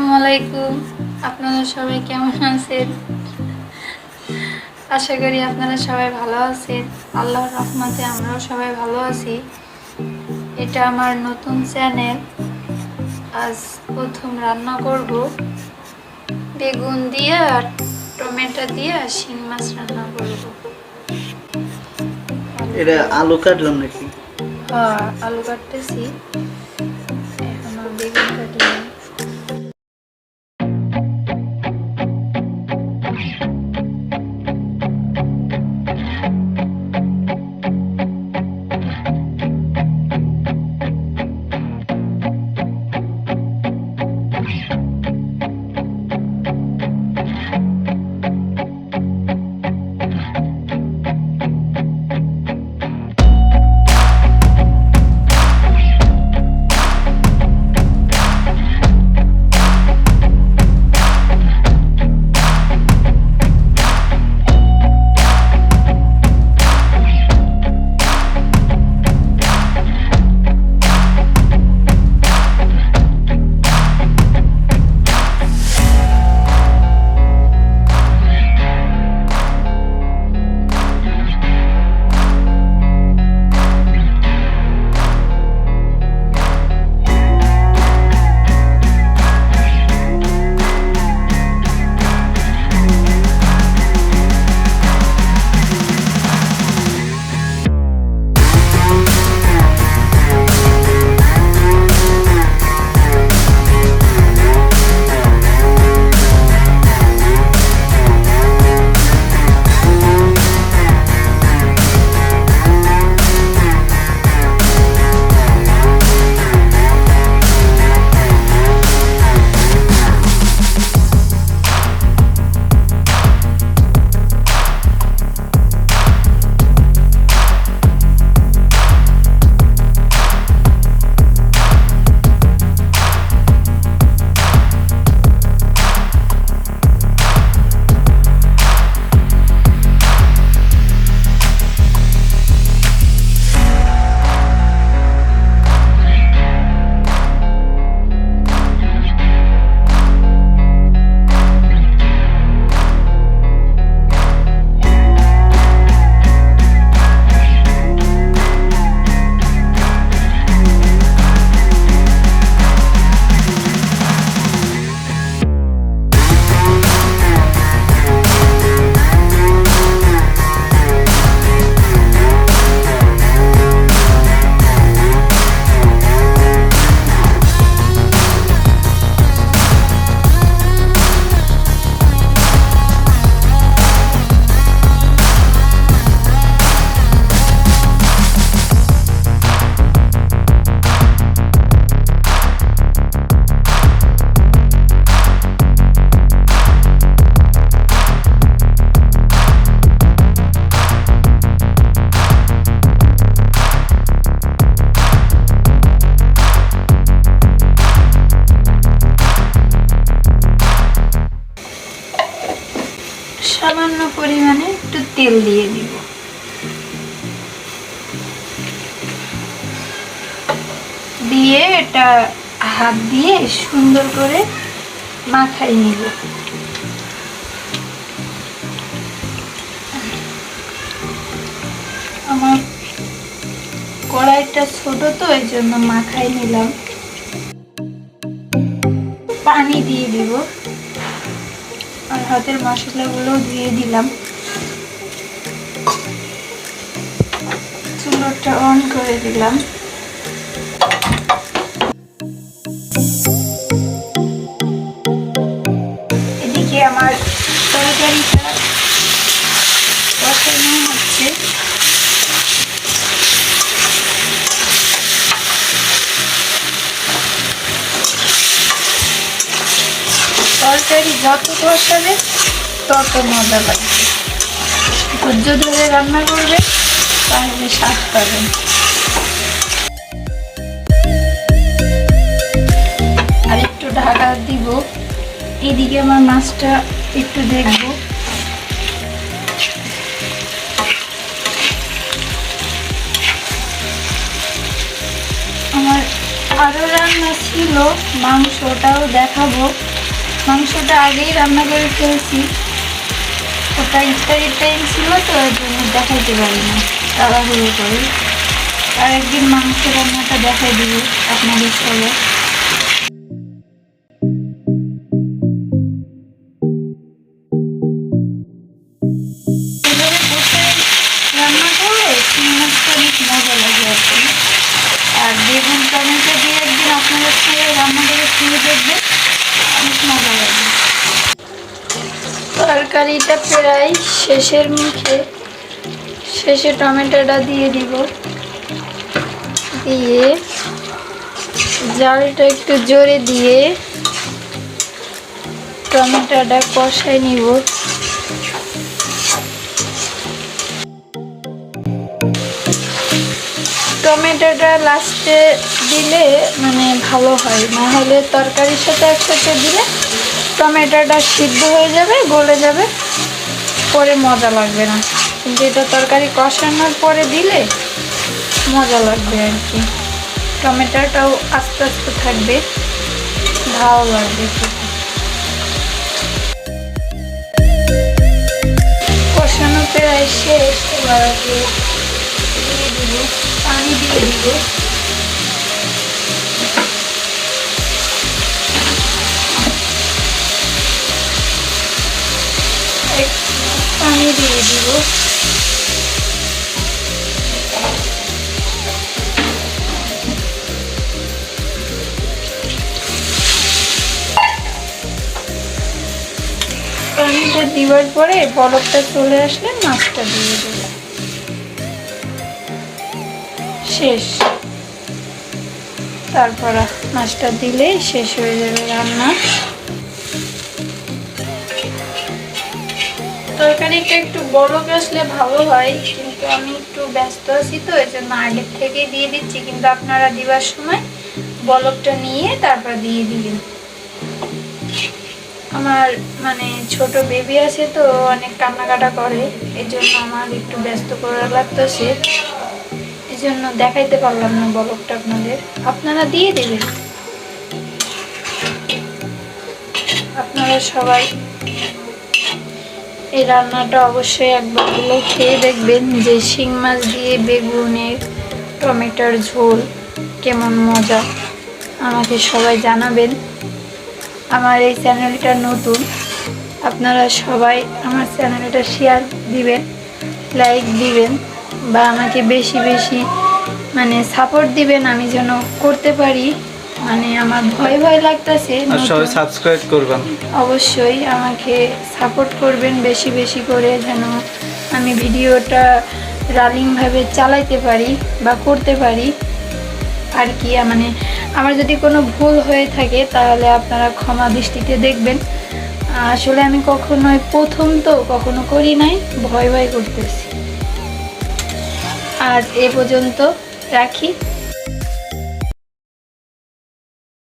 আসসালামু আলাইকুম। আপনারা সবাই কেমন আছেন? আশা করি আপনারা সবাই ভালো আছেন। আল্লাহর রহমতে আমরাও সবাই ভালো আছি। এটা আমার নতুন চ্যানেল। আজ প্রথম রান্না করব বেগুন দিয়ে আর টমেটো দিয়ে শিং মাছ রান্না করব। এটা আলু কাটলাম নাকি? হ্যাঁ, আলু কাটতেছি, এখনো বেগুন কাটিনি। সামান্য পরিমাণে একটু তেল দিয়ে দিব। দিয়ে এটা হাত দিয়ে সুন্দর করে মাখাই নিব। আমার কড়াইটা ছোট তো এই জন্য মাখাই নিলাম। পানি দিয়ে দিব আর হাতের মশলাগুলো দিয়ে দিলাম। চুলাটা অন করে দিলাম। এদিকে আমার তরকারিটা কষানো হচ্ছে। তরকারি যত কষাবে তত মজা লাগবে। ধৈর্য ধরে রান্না করবে তাহলে স্বাদ পাবেন। আর একটু ঢাকা দিব। এদিকে আমার মাছটা একটু দেখব। আমার আরও রান্না ছিল, মাংসটাও দেখাবো। মাংসটা আগেই রান্না করে ফেলছি, ওটা ইফতারির টাইম ছিল তো এর জন্য দেখাইতে পারি না তাড়াহুড়ো করে। আর একদিন মাংস রান্নাটা দেখাই দিব আপনাদের সঙ্গে। এভাবে বসে রান্না করলে শিং মাছটা অনেক মজা লাগে আর কি। আর বেগুন টমেটো দিয়ে একদিন আপনাদের সঙ্গে রান্না করে খেয়ে দেখবেন, অনেক মজা লাগে। তরকারিটা প্রায় শেষের মুখে, শেষে টমেটোটা দিয়ে দিব, দিয়ে জালটা একটু জোরে দিয়ে টমেটোটা কষাই নিব। টমেটোটা লাস্টে দিলে মানে ভালো হয়, না হলে তরকারির সাথে একসাথে দিলে টমেটোটা সিদ্ধ হয়ে যাবে, গলে যাবে, পরে মজা লাগবে না। কিন্তু এটা তরকারি কষানোর পরে দিলে মজা লাগবে আর কি। টমেটোটাও আস্তে আস্তে থাকবে, ভালো লাগবে খেতে। কষানো প্রায় শেষ, এবার দিয়ে দিব পানি, দিয়ে দিব। পানি দিয়ে দিব। পানিটা দিবার পরে বরফটা চলে আসলে মাছটা দিয়ে দেব, শেষ। তারপর মাছটা দিলেই শেষ হয়ে যাবে রান্না। তরকারিটা একটু বরফ আসলে ভালো হয়, কিন্তু আমি একটু ব্যস্ত আছি তো এই জন্য আগের থেকেই দিয়ে দিচ্ছি। কিন্তু আপনারা দিবার সময় বরফটা নিয়ে তারপর দিয়ে দিবেন। আমার মানে ছোট বেবি আছে তো অনেক কান্নাকাটা করে, এই জন্য আমার একটু ব্যস্ত করা লাগতেছে, এই জন্য দেখাইতে পারলাম না বরফটা আপনাদের। আপনারা দিয়ে দেবেন। আপনারা সবাই এই রান্নাটা অবশ্যই একবার হলেও খেয়ে দেখবেন, যে শিং মাছ দিয়ে বেগুনের টমেটোর ঝোল কেমন মজা। আমাকে সবাই জানাবেন। আমার এই চ্যানেলটা নতুন, আপনারা সবাই আমার চ্যানেলটা শেয়ার দিবেন, লাইক দিবেন, বা আমাকে বেশি বেশি মানে সাপোর্ট দিবেন, আমি যেন করতে পারি। মানে আমার ভয় ভয় লাগতেছে। সবাই সাবস্ক্রাইব করবেন, অবশ্যই আমাকে সাপোর্ট করবেন বেশি বেশি করে, যেন আমি ভিডিওটা রানিংভাবে চালাইতে পারি বা করতে পারি আর কি। মানে আমার যদি কোনো ভুল হয়ে থাকে তাহলে আপনারা ক্ষমা দৃষ্টিতে দেখবেন। আসলে আমি কখনোই প্রথম তো কখনো করি নাই, ভয় ভয় করতেছি। আর এ পর্যন্ত রাখি।